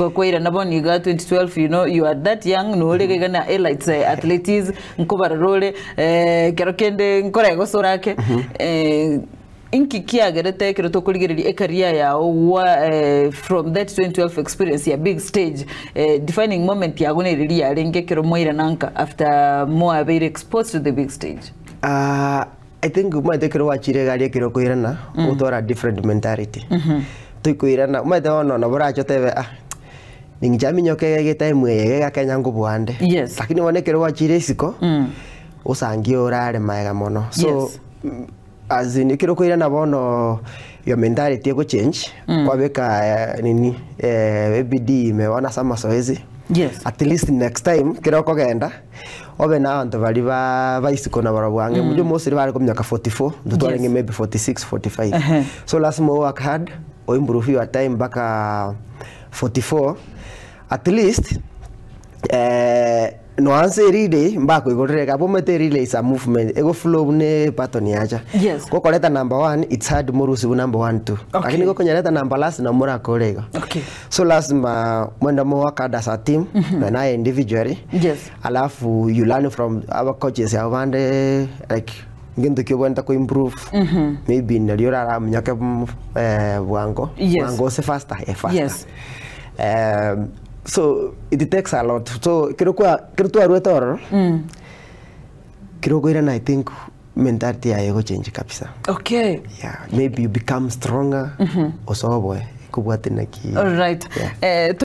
kwa ira naboni ga 2012 you know you are that young no le gana elites athletes nkobara role kero kende nkora go sorake inki kiagerete kero to kuligiriri e career ya from that 2012 experience ya big stage defining moment ya goneri ya renge kero moira nanka after more very exposed to the big stage. I think my take wachire gari kero koirana utora different mentality to koirana my no no bora chote ningjami nyoke ge time ye ga Kenya ngubwande lakini wone kero wachire siko usangi orare maega mono so as in kero koirana bono your mentality go change kwa beka nini BD me wana sama soezi at least next time kero kogenda obe na antu bali ba isiko na barabwange mujo mostly bali kumyaka 44 ndotwaringe maybe 46 45 so last more work hard or improve your time baka 44 at least no answer really mbako igoreka pomete really is a movement ego flow ne pattern yacha ko koleta number 1 it's hard morusi number 1 too lakini ko konyaleta number last na mora korega so lazima mwenda mo work as a team na individually alafu you learn from our coaches ya bande like ngendo kyo wenda ko improve maybe naliora ra mnyaka bwango se faster so it takes a lot so kiro tu aruetor kiro go ira na I think mentality ya go change kabisa yeah maybe you become stronger or so boy kubwate na ki all right